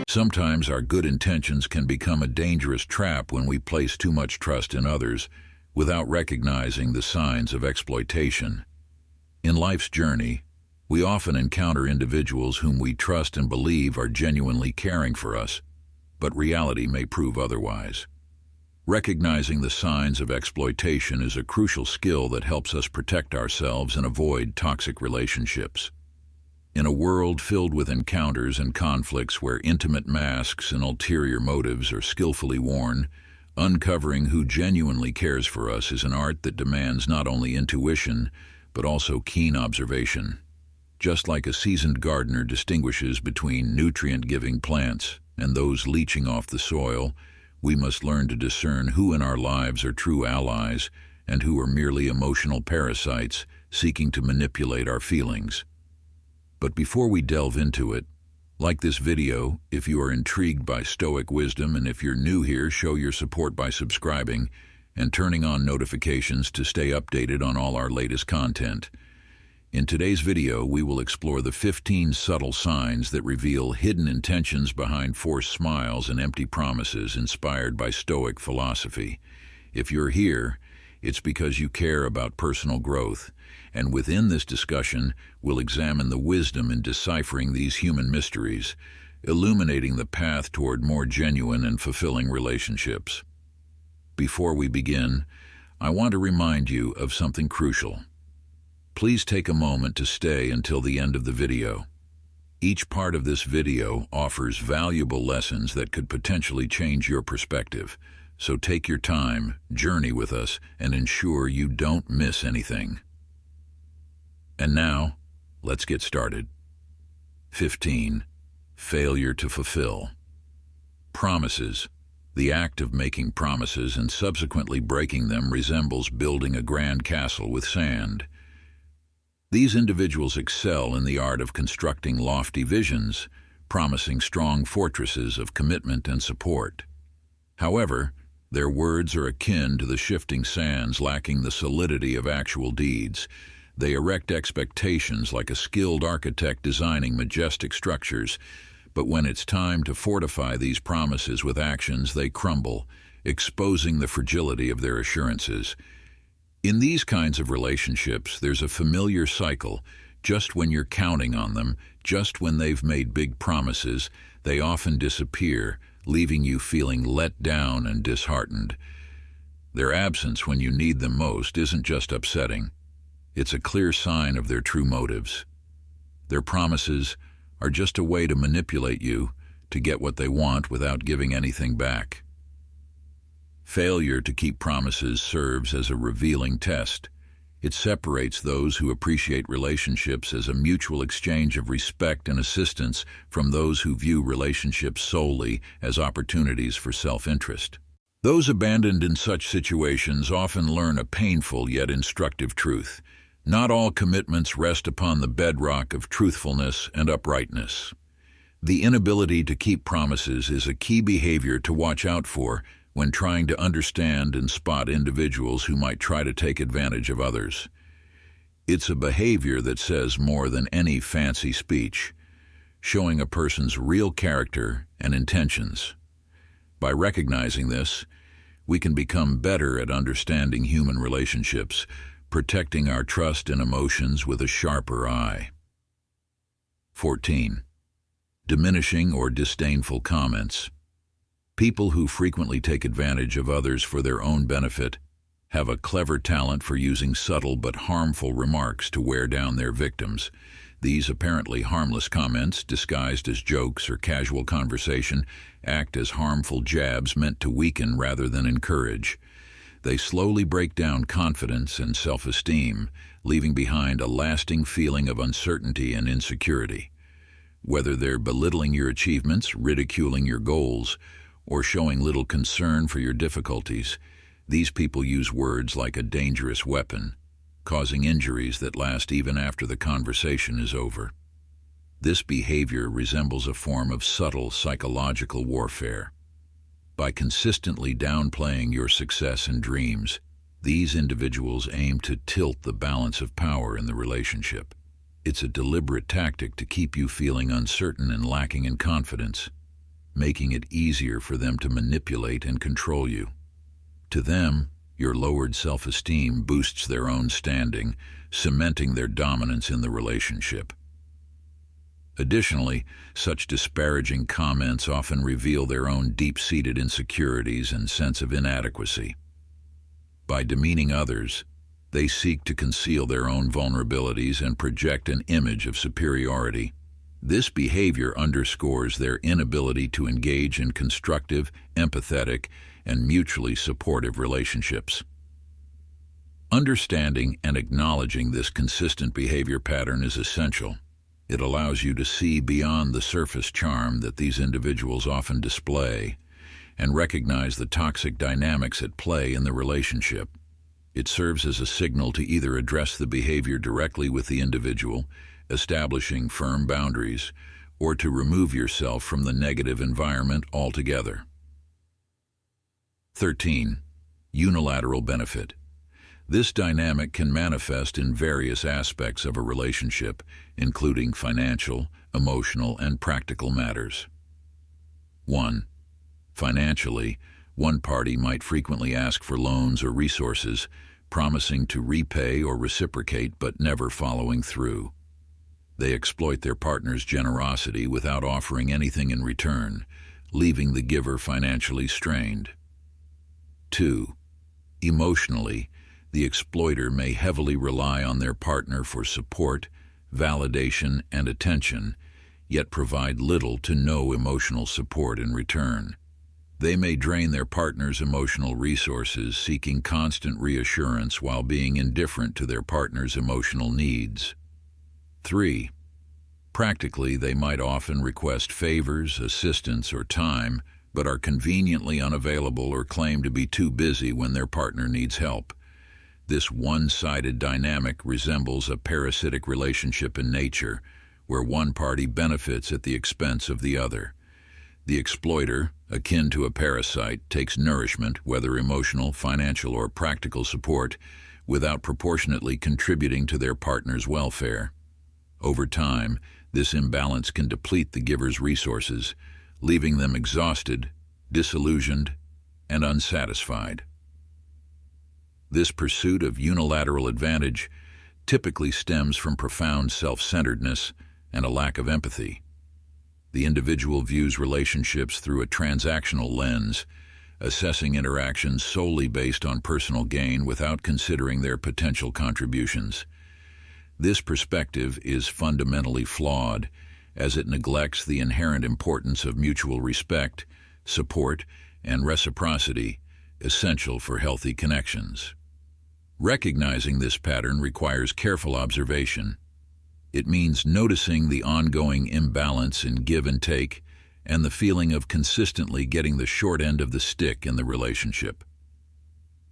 Sometimes our good intentions can become a dangerous trap when we place too much trust in others without recognizing the signs of exploitation. In life's journey, we often encounter individuals whom we trust and believe are genuinely caring for us, but reality may prove otherwise. Recognizing the signs of exploitation is a crucial skill that helps us protect ourselves and avoid toxic relationships. In a world filled with encounters and conflicts where intimate masks and ulterior motives are skillfully worn, uncovering who genuinely cares for us is an art that demands not only intuition, but also keen observation. Just like a seasoned gardener distinguishes between nutrient-giving plants and those leaching off the soil, we must learn to discern who in our lives are true allies and who are merely emotional parasites seeking to manipulate our feelings. But before we delve into it, like this video if you are intrigued by Stoic wisdom, and if you're new here, show your support by subscribing and turning on notifications to stay updated on all our latest content. In today's video, we will explore the 15 subtle signs that reveal hidden intentions behind forced smiles and empty promises inspired by Stoic philosophy. If you're here, it's because you care about personal growth, and within this discussion, we'll examine the wisdom in deciphering these human mysteries, illuminating the path toward more genuine and fulfilling relationships. Before we begin, I want to remind you of something crucial. Please take a moment to stay until the end of the video. Each part of this video offers valuable lessons that could potentially change your perspective, so take your time, journey with us, and ensure you don't miss anything. And now, let's get started. 15. Failure to fulfill. Promises. The act of making promises and subsequently breaking them resembles building a grand castle with sand. These individuals excel in the art of constructing lofty visions, promising strong fortresses of commitment and support. However, their words are akin to the shifting sands lacking the solidity of actual deeds. They erect expectations like a skilled architect designing majestic structures, but when it's time to fortify these promises with actions, they crumble, exposing the fragility of their assurances. In these kinds of relationships, there's a familiar cycle. Just when you're counting on them, just when they've made big promises, they often disappear, leaving you feeling let down and disheartened. Their absence when you need them most isn't just upsetting. It's a clear sign of their true motives. Their promises are just a way to manipulate you to get what they want without giving anything back. Failure to keep promises serves as a revealing test. It separates those who appreciate relationships as a mutual exchange of respect and assistance from those who view relationships solely as opportunities for self-interest. Those abandoned in such situations often learn a painful yet instructive truth. Not all commitments rest upon the bedrock of truthfulness and uprightness. The inability to keep promises is a key behavior to watch out for when trying to understand and spot individuals who might try to take advantage of others. It's a behavior that says more than any fancy speech, showing a person's real character and intentions. By recognizing this, we can become better at understanding human relationships, protecting our trust and emotions with a sharper eye. 14. Diminishing or disdainful comments. People who frequently take advantage of others for their own benefit have a clever talent for using subtle but harmful remarks to wear down their victims. These apparently harmless comments, disguised as jokes or casual conversation, act as harmful jabs meant to weaken rather than encourage. They slowly break down confidence and self-esteem, leaving behind a lasting feeling of uncertainty and insecurity. Whether they're belittling your achievements, ridiculing your goals, or showing little concern for your difficulties, these people use words like a dangerous weapon, causing injuries that last even after the conversation is over. This behavior resembles a form of subtle psychological warfare. By consistently downplaying your success and dreams, these individuals aim to tilt the balance of power in the relationship. It's a deliberate tactic to keep you feeling uncertain and lacking in confidence, making it easier for them to manipulate and control you. To them, your lowered self-esteem boosts their own standing, cementing their dominance in the relationship. Additionally, such disparaging comments often reveal their own deep-seated insecurities and sense of inadequacy. By demeaning others, they seek to conceal their own vulnerabilities and project an image of superiority. This behavior underscores their inability to engage in constructive, empathetic, and mutually supportive relationships. Understanding and acknowledging this consistent behavior pattern is essential. It allows you to see beyond the surface charm that these individuals often display and recognize the toxic dynamics at play in the relationship. It serves as a signal to either address the behavior directly with the individual, establishing firm boundaries, or to remove yourself from the negative environment altogether. 13. Unilateral benefit. This dynamic can manifest in various aspects of a relationship, including financial, emotional, and practical matters. 1. Financially, one party might frequently ask for loans or resources, promising to repay or reciprocate but never following through. They exploit their partner's generosity without offering anything in return, leaving the giver financially strained. 2. Emotionally, the exploiter may heavily rely on their partner for support, validation, and attention, yet provide little to no emotional support in return. They may drain their partner's emotional resources, seeking constant reassurance while being indifferent to their partner's emotional needs. 3. Practically, they might often request favors, assistance, or time, but are conveniently unavailable or claim to be too busy when their partner needs help. This one-sided dynamic resembles a parasitic relationship in nature, where one party benefits at the expense of the other. The exploiter, akin to a parasite, takes nourishment, whether emotional, financial, or practical support, without proportionately contributing to their partner's welfare. Over time, this imbalance can deplete the giver's resources, leaving them exhausted, disillusioned, and unsatisfied. This pursuit of unilateral advantage typically stems from profound self-centeredness and a lack of empathy. The individual views relationships through a transactional lens, assessing interactions solely based on personal gain without considering their potential contributions. This perspective is fundamentally flawed, as it neglects the inherent importance of mutual respect, support, and reciprocity, essential for healthy connections. Recognizing this pattern requires careful observation. It means noticing the ongoing imbalance in give and take and the feeling of consistently getting the short end of the stick in the relationship.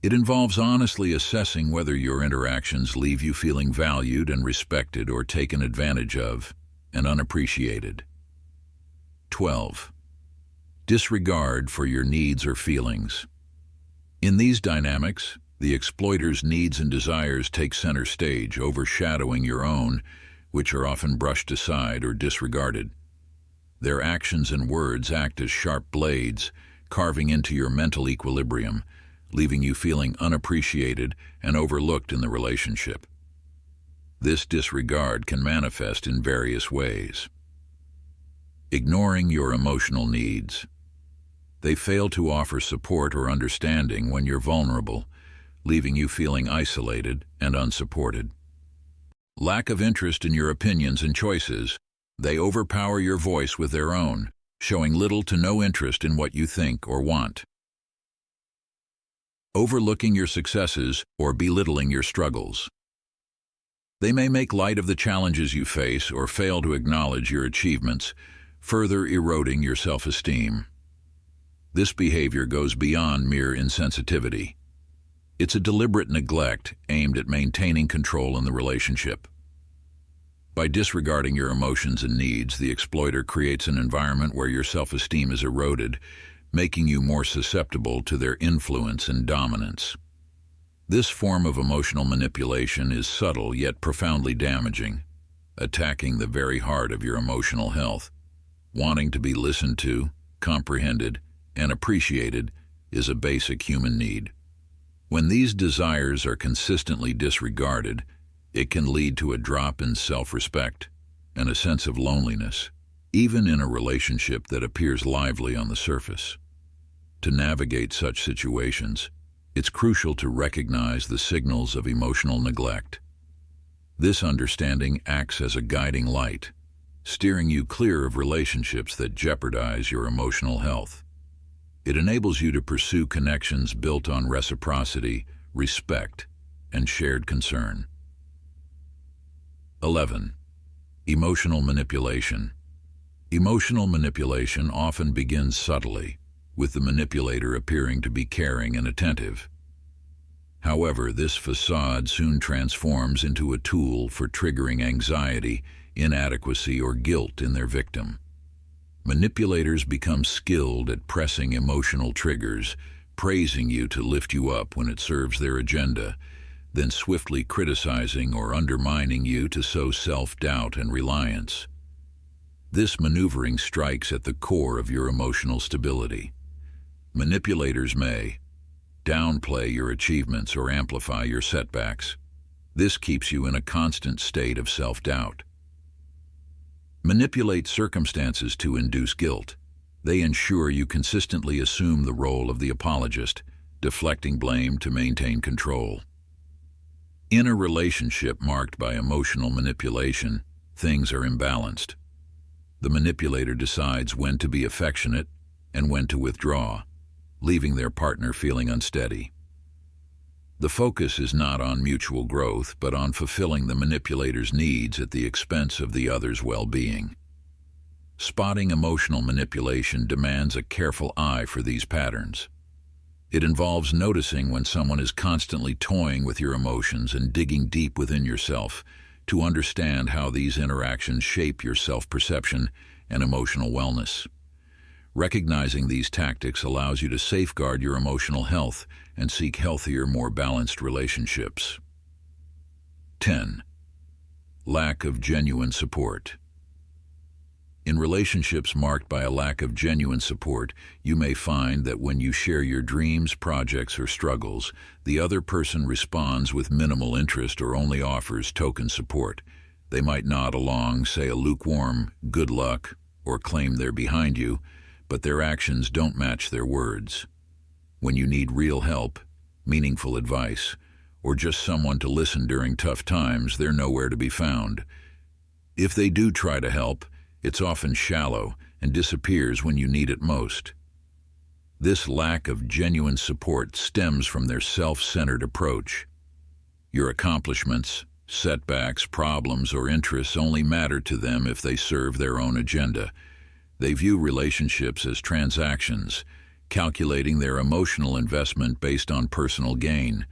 It involves honestly assessing whether your interactions leave you feeling valued and respected or taken advantage of and unappreciated. 12. Disregard for your needs or feelings. In these dynamics, the exploiter's needs and desires take center stage, overshadowing your own, which are often brushed aside or disregarded. Their actions and words act as sharp blades, carving into your mental equilibrium, leaving you feeling unappreciated and overlooked in the relationship. This disregard can manifest in various ways. Ignoring your emotional needs. They fail to offer support or understanding when you're vulnerable, leaving you feeling isolated and unsupported. Lack of interest in your opinions and choices. They overpower your voice with their own, showing little to no interest in what you think or want. Overlooking your successes or belittling your struggles. They may make light of the challenges you face or fail to acknowledge your achievements, further eroding your self-esteem. This behavior goes beyond mere insensitivity. It's a deliberate neglect aimed at maintaining control in the relationship. By disregarding your emotions and needs, the exploiter creates an environment where your self-esteem is eroded, making you more susceptible to their influence and dominance. This form of emotional manipulation is subtle yet profoundly damaging. attacking the very heart of your emotional health. Wanting to be listened to, comprehended, and appreciated is a basic human need. When these desires are consistently disregarded, it can lead to a drop in self-respect and a sense of loneliness, even in a relationship that appears lively on the surface. To navigate such situations, it's crucial to recognize the signals of emotional neglect. This understanding acts as a guiding light, steering you clear of relationships that jeopardize your emotional health. It enables you to pursue connections built on reciprocity, respect, and shared concern. 11. Emotional manipulation. Emotional manipulation often begins subtly, with the manipulator appearing to be caring and attentive. However, this facade soon transforms into a tool for triggering anxiety, inadequacy, or guilt in their victim. Manipulators become skilled at pressing emotional triggers, praising you to lift you up when it serves their agenda, then swiftly criticizing or undermining you to sow self-doubt and reliance. This maneuvering strikes at the core of your emotional stability. Manipulators may downplay your achievements or amplify your setbacks. This keeps you in a constant state of self-doubt. Manipulate circumstances to induce guilt. They ensure you consistently assume the role of the apologist, deflecting blame to maintain control. In a relationship marked by emotional manipulation, things are imbalanced. The manipulator decides when to be affectionate and when to withdraw, leaving their partner feeling unsteady. The focus is not on mutual growth, but on fulfilling the manipulator's needs at the expense of the other's well-being. Spotting emotional manipulation demands a careful eye for these patterns. It involves noticing when someone is constantly toying with your emotions and digging deep within yourself to understand how these interactions shape your self-perception and emotional wellness. Recognizing these tactics allows you to safeguard your emotional health and seek healthier, more balanced relationships. 10. Lack of genuine support. In relationships marked by a lack of genuine support, you may find that when you share your dreams, projects, or struggles, the other person responds with minimal interest or only offers token support. They might nod along, say a lukewarm, "good luck," or claim they're behind you, but their actions don't match their words. When you need real help, meaningful advice, or just someone to listen during tough times, they're nowhere to be found. If they do try to help, it's often shallow and disappears when you need it most. This lack of genuine support stems from their self-centered approach. Your accomplishments, setbacks, problems, or interests only matter to them if they serve their own agenda. They view relationships as transactions, calculating their emotional investment based on personal gain.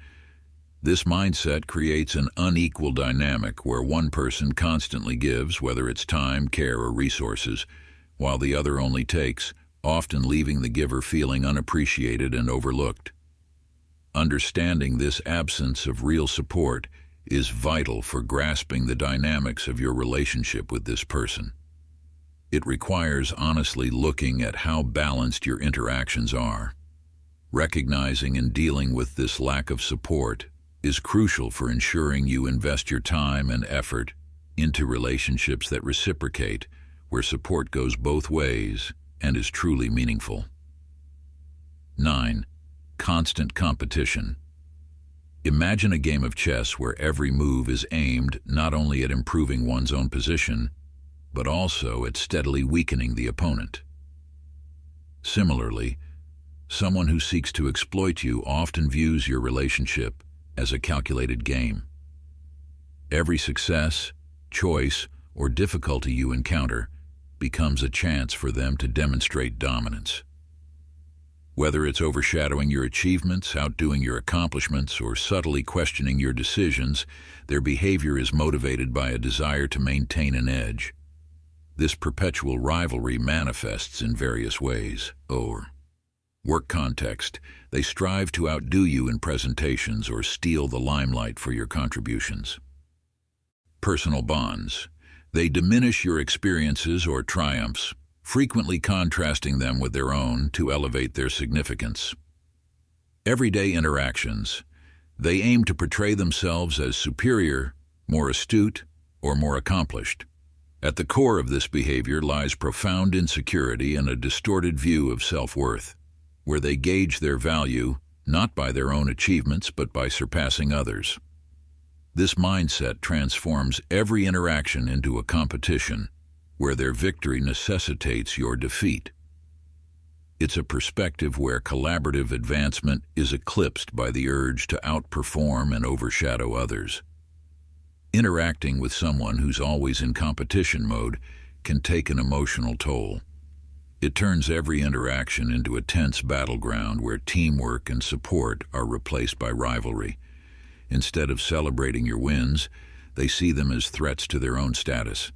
This mindset creates an unequal dynamic where one person constantly gives, whether it's time, care, or resources, while the other only takes, often leaving the giver feeling unappreciated and overlooked. Understanding this absence of real support is vital for grasping the dynamics of your relationship with this person. It requires honestly looking at how balanced your interactions are. Recognizing and dealing with this lack of support is crucial for ensuring you invest your time and effort into relationships that reciprocate, where support goes both ways and is truly meaningful. 9. Constant competition. Imagine a game of chess where every move is aimed not only at improving one's own position, but also at steadily weakening the opponent. Similarly, someone who seeks to exploit you often views your relationship as a calculated game. Every success, choice, or difficulty you encounter becomes a chance for them to demonstrate dominance. Whether it's overshadowing your achievements, outdoing your accomplishments, or subtly questioning your decisions, their behavior is motivated by a desire to maintain an edge. This perpetual rivalry manifests in various ways. Work context. They strive to outdo you in presentations or steal the limelight for your contributions. Personal bonds. They diminish your experiences or triumphs, frequently contrasting them with their own to elevate their significance. Everyday interactions. They aim to portray themselves as superior, more astute, or more accomplished. At the core of this behavior lies profound insecurity and a distorted view of self-worth, where they gauge their value not by their own achievements but by surpassing others. This mindset transforms every interaction into a competition, where their victory necessitates your defeat. It's a perspective where collaborative advancement is eclipsed by the urge to outperform and overshadow others. Interacting with someone who's always in competition mode can take an emotional toll. It turns every interaction into a tense battleground where teamwork and support are replaced by rivalry. Instead of celebrating your wins, they see them as threats to their own status.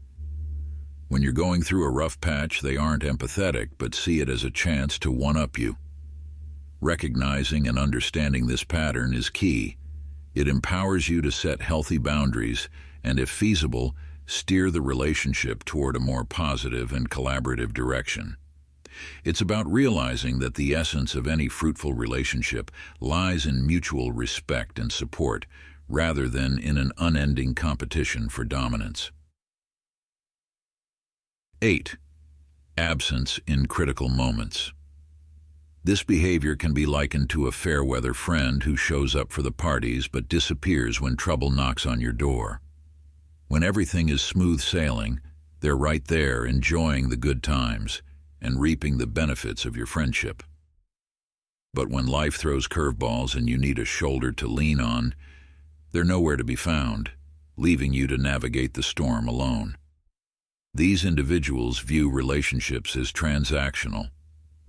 When you're going through a rough patch, they aren't empathetic, but see it as a chance to one-up you. Recognizing and understanding this pattern is key. It empowers you to set healthy boundaries and, if feasible, steer the relationship toward a more positive and collaborative direction. It's about realizing that the essence of any fruitful relationship lies in mutual respect and support, rather than in an unending competition for dominance. 8. Absence in critical moments. This behavior can be likened to a fair-weather friend who shows up for the parties but disappears when trouble knocks on your door. When everything is smooth sailing, they're right there enjoying the good times and reaping the benefits of your friendship. But when life throws curveballs and you need a shoulder to lean on, they're nowhere to be found, leaving you to navigate the storm alone. These individuals view relationships as transactional,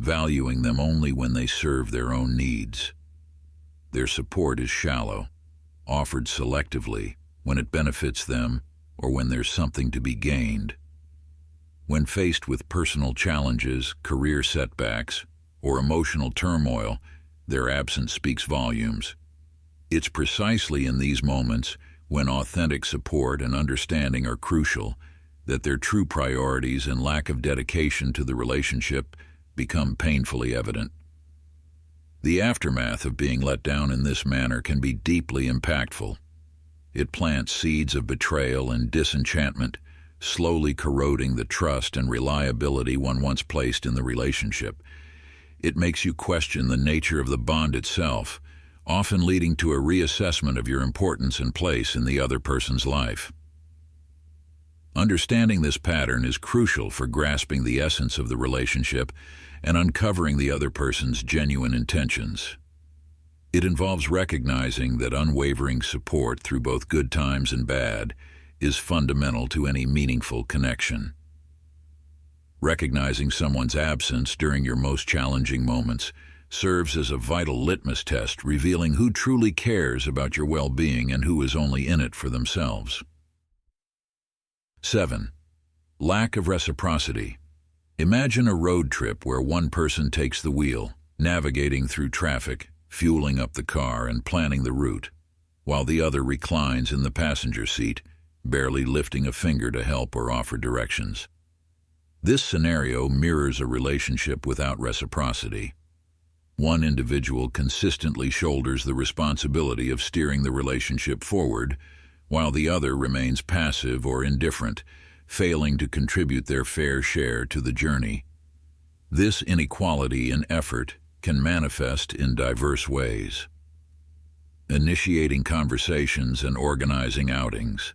valuing them only when they serve their own needs. Their support is shallow, offered selectively when it benefits them or when there's something to be gained. When faced with personal challenges, career setbacks, or emotional turmoil, their absence speaks volumes. It's precisely in these moments, when authentic support and understanding are crucial, that their true priorities and lack of dedication to the relationship become painfully evident. The aftermath of being let down in this manner can be deeply impactful. It plants seeds of betrayal and disenchantment, slowly corroding the trust and reliability one once placed in the relationship. It makes you question the nature of the bond itself, often leading to a reassessment of your importance and place in the other person's life. Understanding this pattern is crucial for grasping the essence of the relationship and uncovering the other person's genuine intentions. It involves recognizing that unwavering support through both good times and bad is fundamental to any meaningful connection. Recognizing someone's absence during your most challenging moments serves as a vital litmus test, revealing who truly cares about your well-being and who is only in it for themselves. 7. Lack of reciprocity. Imagine a road trip where one person takes the wheel, navigating through traffic, fueling up the car and planning the route, while the other reclines in the passenger seat, barely lifting a finger to help or offer directions. This scenario mirrors a relationship without reciprocity. One individual consistently shoulders the responsibility of steering the relationship forward, while the other remains passive or indifferent, failing to contribute their fair share to the journey. This inequality in effort can manifest in diverse ways. Initiating conversations and organizing outings.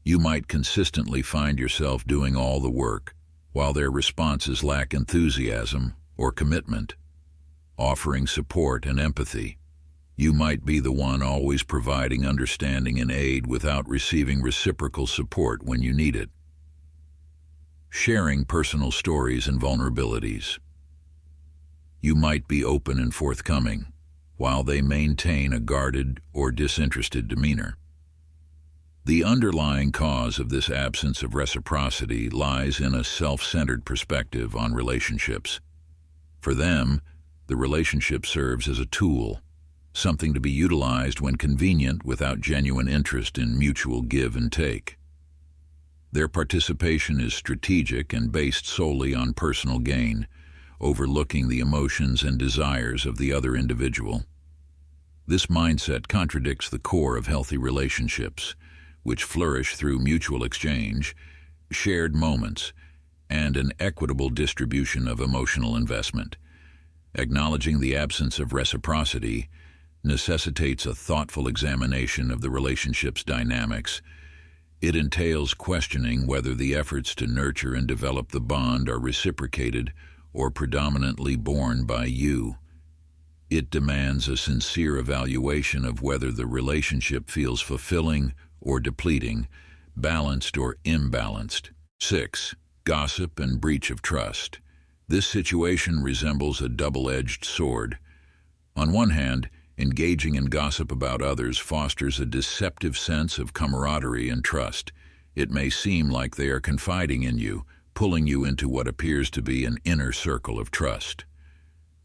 You might consistently find yourself doing all the work, while their responses lack enthusiasm or commitment. Offering support and empathy. You might be the one always providing understanding and aid without receiving reciprocal support when you need it. Sharing personal stories and vulnerabilities. You might be open and forthcoming, while they maintain a guarded or disinterested demeanor. The underlying cause of this absence of reciprocity lies in a self-centered perspective on relationships. For them, the relationship serves as a tool, something to be utilized when convenient without genuine interest in mutual give and take. Their participation is strategic and based solely on personal gain, overlooking the emotions and desires of the other individual. This mindset contradicts the core of healthy relationships, which flourish through mutual exchange, shared moments, and an equitable distribution of emotional investment. Acknowledging the absence of reciprocity necessitates a thoughtful examination of the relationship's dynamics. It entails questioning whether the efforts to nurture and develop the bond are reciprocated or predominantly borne by you. It demands a sincere evaluation of whether the relationship feels fulfilling or depleting, balanced or imbalanced. 6. Gossip and breach of trust. This situation resembles a double-edged sword. On one hand, engaging in gossip about others fosters a deceptive sense of camaraderie and trust. It may seem like they are confiding in you, pulling you into what appears to be an inner circle of trust.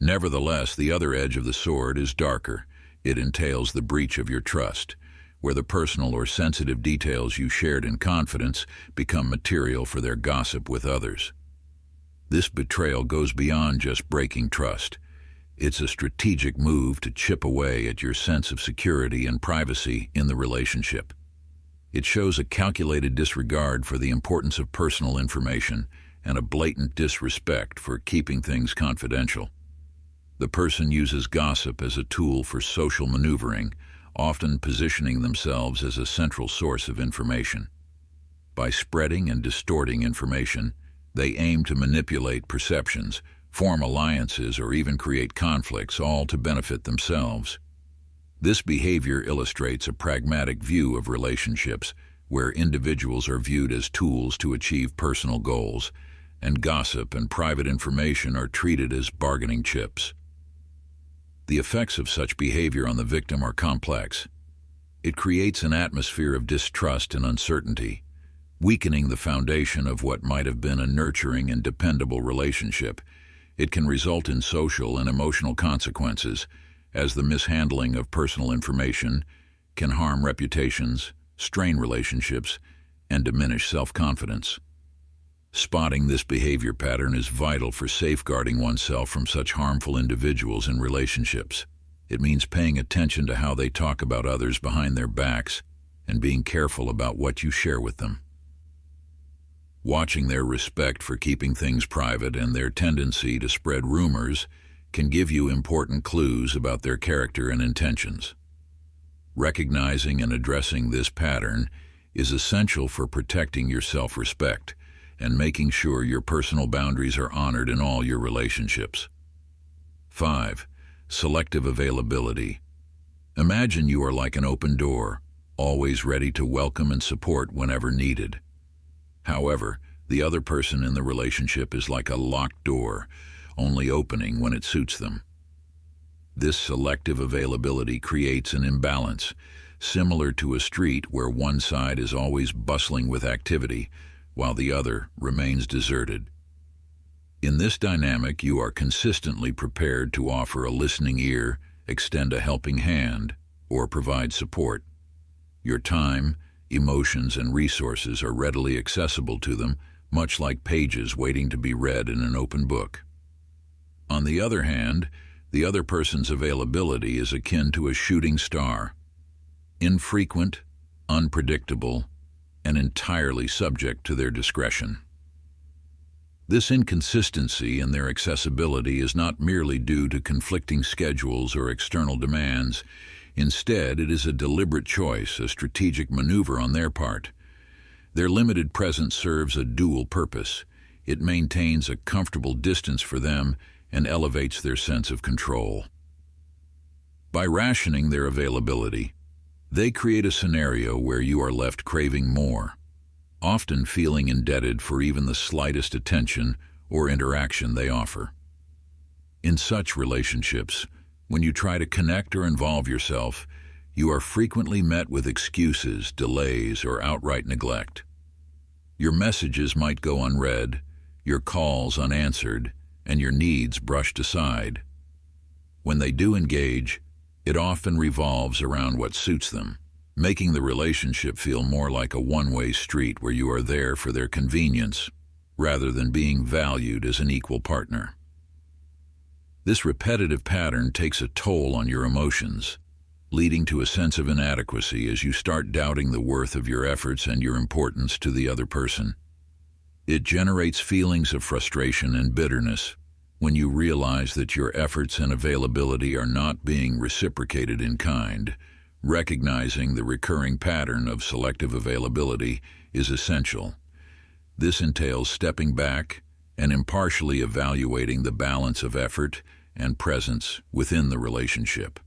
Nevertheless, the other edge of the sword is darker. It entails the breach of your trust, where the personal or sensitive details you shared in confidence become material for their gossip with others. This betrayal goes beyond just breaking trust. It's a strategic move to chip away at your sense of security and privacy in the relationship. It shows a calculated disregard for the importance of personal information and a blatant disrespect for keeping things confidential. The person uses gossip as a tool for social maneuvering, often positioning themselves as a central source of information. By spreading and distorting information, they aim to manipulate perceptions, form alliances, or even create conflicts, all to benefit themselves. This behavior illustrates a pragmatic view of relationships, where individuals are viewed as tools to achieve personal goals, and gossip and private information are treated as bargaining chips. The effects of such behavior on the victim are complex. It creates an atmosphere of distrust and uncertainty, weakening the foundation of what might have been a nurturing and dependable relationship. It can result in social and emotional consequences, as the mishandling of personal information can harm reputations, strain relationships, and diminish self-confidence. Spotting this behavior pattern is vital for safeguarding oneself from such harmful individuals in relationships. It means paying attention to how they talk about others behind their backs and being careful about what you share with them. Watching their respect for keeping things private and their tendency to spread rumors can give you important clues about their character and intentions. Recognizing and addressing this pattern is essential for protecting your self-respect and making sure your personal boundaries are honored in all your relationships. 5. Selective availability. Imagine you are like an open door, always ready to welcome and support whenever needed. However, the other person in the relationship is like a locked door, only opening when it suits them. This selective availability creates an imbalance, similar to a street where one side is always bustling with activity, while the other remains deserted. In this dynamic, you are consistently prepared to offer a listening ear, extend a helping hand, or provide support. Your time, emotions, and resources are readily accessible to them, much like pages waiting to be read in an open book. On the other hand, the other person's availability is akin to a shooting star, infrequent, unpredictable, and entirely subject to their discretion. This inconsistency in their accessibility is not merely due to conflicting schedules or external demands. Instead, it is a deliberate choice, a strategic maneuver on their part. Their limited presence serves a dual purpose. It maintains a comfortable distance for them and elevates their sense of control. By rationing their availability, they create a scenario where you are left craving more, often feeling indebted for even the slightest attention or interaction they offer. In such relationships, when you try to connect or involve yourself, you are frequently met with excuses, delays, or outright neglect. Your messages might go unread, your calls unanswered, and your needs brushed aside. When they do engage, it often revolves around what suits them, making the relationship feel more like a one-way street where you are there for their convenience rather than being valued as an equal partner. This repetitive pattern takes a toll on your emotions, leading to a sense of inadequacy as you start doubting the worth of your efforts and your importance to the other person. It generates feelings of frustration and bitterness when you realize that your efforts and availability are not being reciprocated in kind. Recognizing the recurring pattern of selective availability is essential. This entails stepping back and impartially evaluating the balance of effort and presence within the relationship.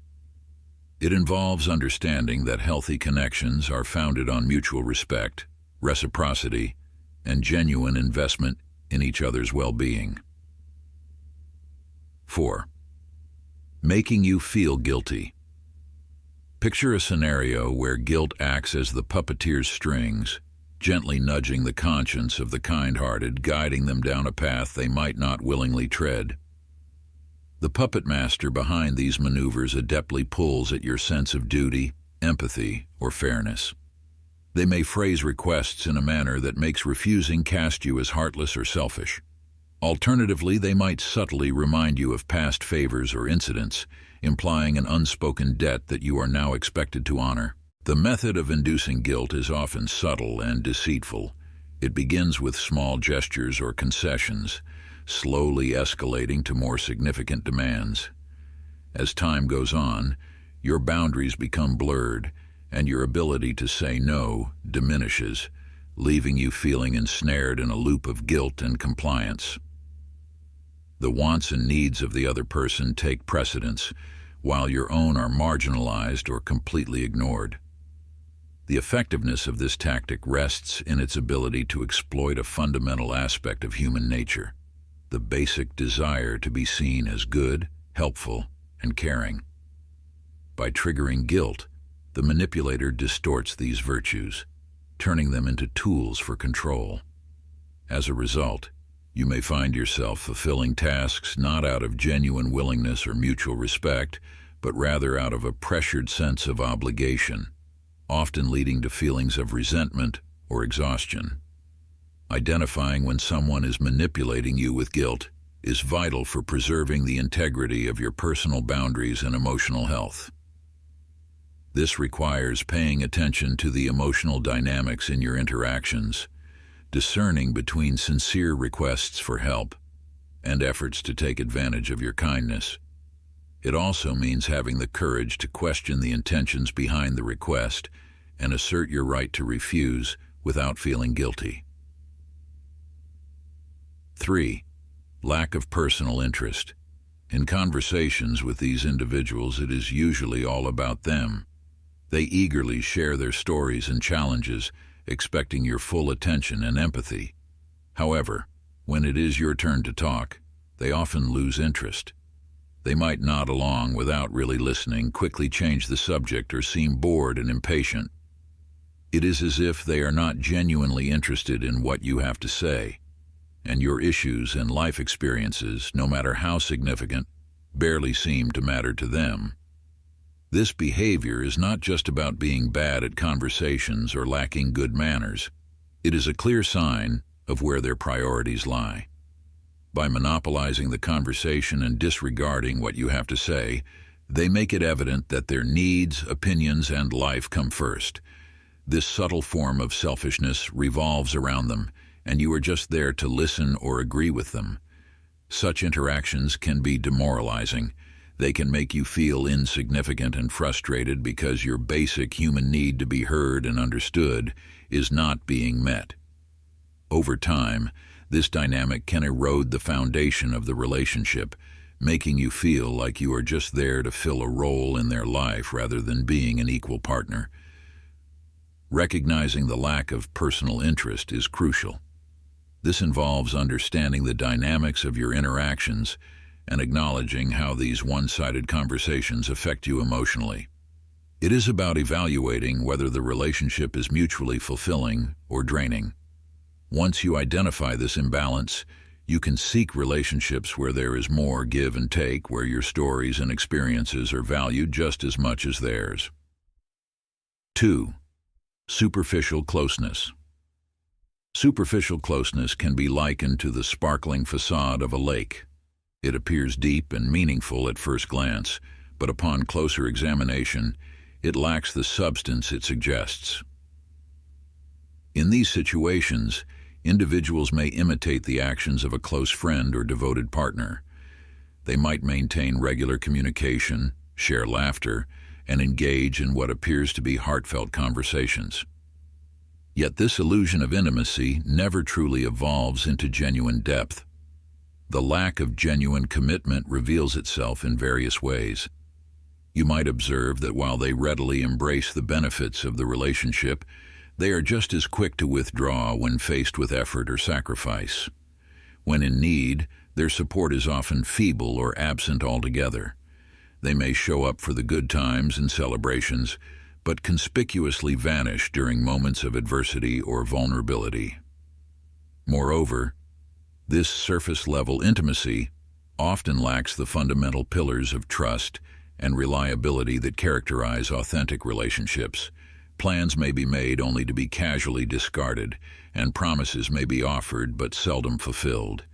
It involves understanding that healthy connections are founded on mutual respect, reciprocity, and genuine investment in each other's well-being. 4. Making you feel guilty. Picture a scenario where guilt acts as the puppeteer's strings, gently nudging the conscience of the kind-hearted, guiding them down a path they might not willingly tread. The puppet master behind these maneuvers adeptly pulls at your sense of duty, empathy, or fairness. They may phrase requests in a manner that makes refusing cast you as heartless or selfish. Alternatively, they might subtly remind you of past favors or incidents, implying an unspoken debt that you are now expected to honor. The method of inducing guilt is often subtle and deceitful. It begins with small gestures or concessions, slowly escalating to more significant demands. As time goes on, your boundaries become blurred, and your ability to say no diminishes, leaving you feeling ensnared in a loop of guilt and compliance. The wants and needs of the other person take precedence, while your own are marginalized or completely ignored. The effectiveness of this tactic rests in its ability to exploit a fundamental aspect of human nature, the basic desire to be seen as good, helpful, and caring. By triggering guilt, the manipulator distorts these virtues, turning them into tools for control. As a result, you may find yourself fulfilling tasks not out of genuine willingness or mutual respect, but rather out of a pressured sense of obligation, often leading to feelings of resentment or exhaustion. Identifying when someone is manipulating you with guilt is vital for preserving the integrity of your personal boundaries and emotional health. This requires paying attention to the emotional dynamics in your interactions, discerning between sincere requests for help and efforts to take advantage of your kindness. It also means having the courage to question the intentions behind the request and assert your right to refuse without feeling guilty. 3. Lack of personal interest. In conversations with these individuals, it is usually all about them. They eagerly share their stories and challenges, expecting your full attention and empathy. However, when it is your turn to talk, they often lose interest. They might nod along without really listening, quickly change the subject, or seem bored and impatient. It is as if they are not genuinely interested in what you have to say, and your issues and life experiences, no matter how significant, barely seem to matter to them. This behavior is not just about being bad at conversations or lacking good manners. It is a clear sign of where their priorities lie. By monopolizing the conversation and disregarding what you have to say, they make it evident that their needs, opinions, and life come first. This subtle form of selfishness revolves around them, and you are just there to listen or agree with them. Such interactions can be demoralizing. They can make you feel insignificant and frustrated because your basic human need to be heard and understood is not being met. Over time, this dynamic can erode the foundation of the relationship, making you feel like you are just there to fill a role in their life rather than being an equal partner. Recognizing the lack of personal interest is crucial. This involves understanding the dynamics of your interactions and acknowledging how these one-sided conversations affect you emotionally. It is about evaluating whether the relationship is mutually fulfilling or draining. Once you identify this imbalance, you can seek relationships where there is more give and take, where your stories and experiences are valued just as much as theirs. 2. Superficial closeness. Superficial closeness can be likened to the sparkling facade of a lake. It appears deep and meaningful at first glance, but upon closer examination, it lacks the substance it suggests. In these situations, individuals may imitate the actions of a close friend or devoted partner. They might maintain regular communication, share laughter, and engage in what appears to be heartfelt conversations. Yet this illusion of intimacy never truly evolves into genuine depth. The lack of genuine commitment reveals itself in various ways. You might observe that while they readily embrace the benefits of the relationship, they are just as quick to withdraw when faced with effort or sacrifice. When in need, their support is often feeble or absent altogether. They may show up for the good times and celebrations, but conspicuously vanish during moments of adversity or vulnerability. Moreover, this surface-level intimacy often lacks the fundamental pillars of trust and reliability that characterize authentic relationships. Plans may be made only to be casually discarded, and promises may be offered but seldom fulfilled.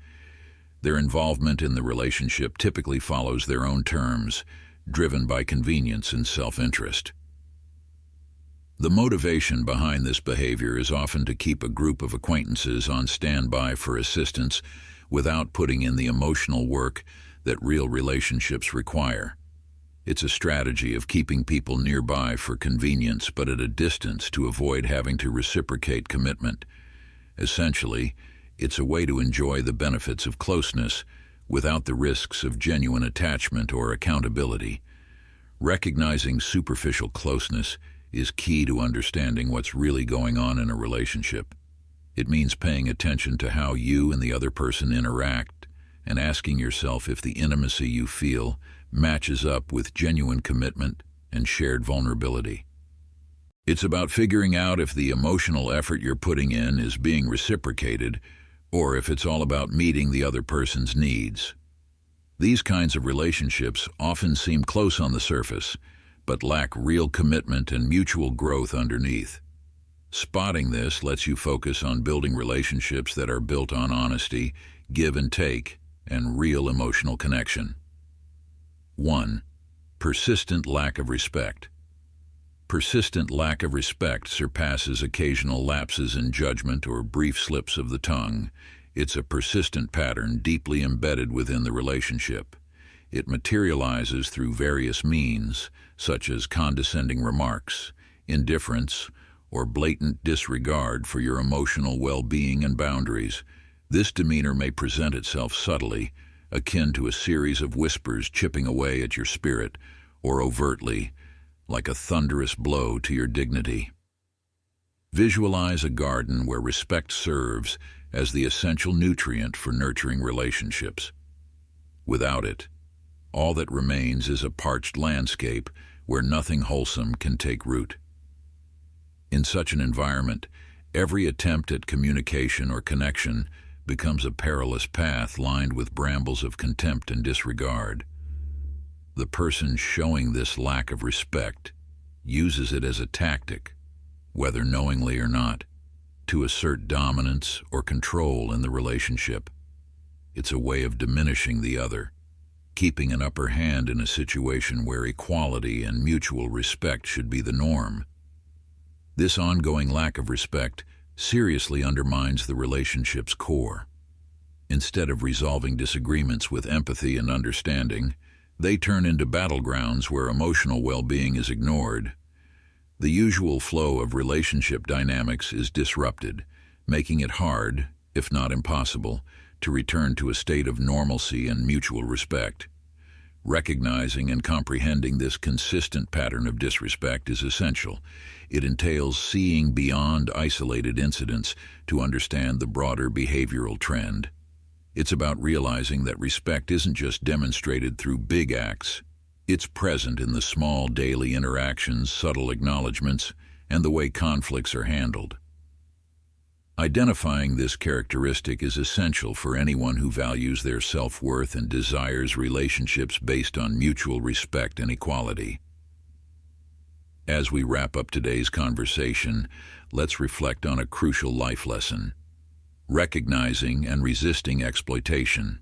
Their involvement in the relationship typically follows their own terms, driven by convenience and self-interest. The motivation behind this behavior is often to keep a group of acquaintances on standby for assistance without putting in the emotional work that real relationships require. It's a strategy of keeping people nearby for convenience but at a distance to avoid having to reciprocate commitment. Essentially, it's a way to enjoy the benefits of closeness without the risks of genuine attachment or accountability. Recognizing superficial closeness is key to understanding what's really going on in a relationship. It means paying attention to how you and the other person interact and asking yourself if the intimacy you feel matches up with genuine commitment and shared vulnerability. It's about figuring out if the emotional effort you're putting in is being reciprocated or if it's all about meeting the other person's needs. These kinds of relationships often seem close on the surface, but lack real commitment and mutual growth underneath. Spotting this lets you focus on building relationships that are built on honesty, give and take, and real emotional connection. 1. Persistent lack of respect. Persistent lack of respect surpasses occasional lapses in judgment or brief slips of the tongue. It's a persistent pattern deeply embedded within the relationship. It materializes through various means, such as condescending remarks, indifference, or blatant disregard for your emotional well-being and boundaries. This demeanor may present itself subtly, akin to a series of whispers chipping away at your spirit, or overtly, like a thunderous blow to your dignity. Visualize a garden where respect serves as the essential nutrient for nurturing relationships. Without it, all that remains is a parched landscape where nothing wholesome can take root. In such an environment, every attempt at communication or connection becomes a perilous path lined with brambles of contempt and disregard. The person showing this lack of respect uses it as a tactic, whether knowingly or not, to assert dominance or control in the relationship. It's a way of diminishing the other, keeping an upper hand in a situation where equality and mutual respect should be the norm. This ongoing lack of respect seriously undermines the relationship's core. Instead of resolving disagreements with empathy and understanding, they turn into battlegrounds where emotional well-being is ignored. The usual flow of relationship dynamics is disrupted, making it hard, if not impossible, to return to a state of normalcy and mutual respect. Recognizing and comprehending this consistent pattern of disrespect is essential. It entails seeing beyond isolated incidents to understand the broader behavioral trend. It's about realizing that respect isn't just demonstrated through big acts. It's present in the small daily interactions, subtle acknowledgments, and the way conflicts are handled. Identifying this characteristic is essential for anyone who values their self-worth and desires relationships based on mutual respect and equality. As we wrap up today's conversation, let's reflect on a crucial life lesson: recognizing and resisting exploitation.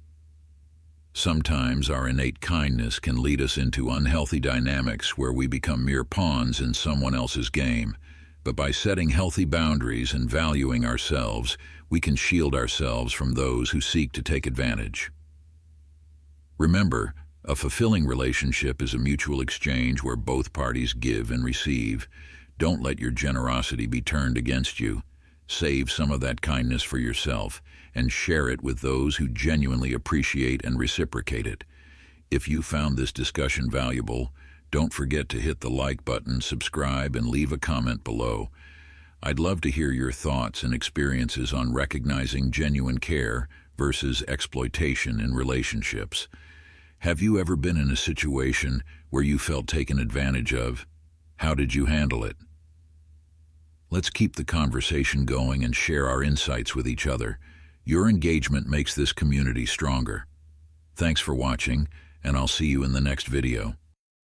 Sometimes our innate kindness can lead us into unhealthy dynamics where we become mere pawns in someone else's game. But by setting healthy boundaries and valuing ourselves, we can shield ourselves from those who seek to take advantage. Remember, a fulfilling relationship is a mutual exchange where both parties give and receive. Don't let your generosity be turned against you. Save some of that kindness for yourself and share it with those who genuinely appreciate and reciprocate it. If you found this discussion valuable, don't forget to hit the like button, subscribe, and leave a comment below. I'd love to hear your thoughts and experiences on recognizing genuine care versus exploitation in relationships. Have you ever been in a situation where you felt taken advantage of? How did you handle it? Let's keep the conversation going and share our insights with each other. Your engagement makes this community stronger. Thanks for watching, and I'll see you in the next video.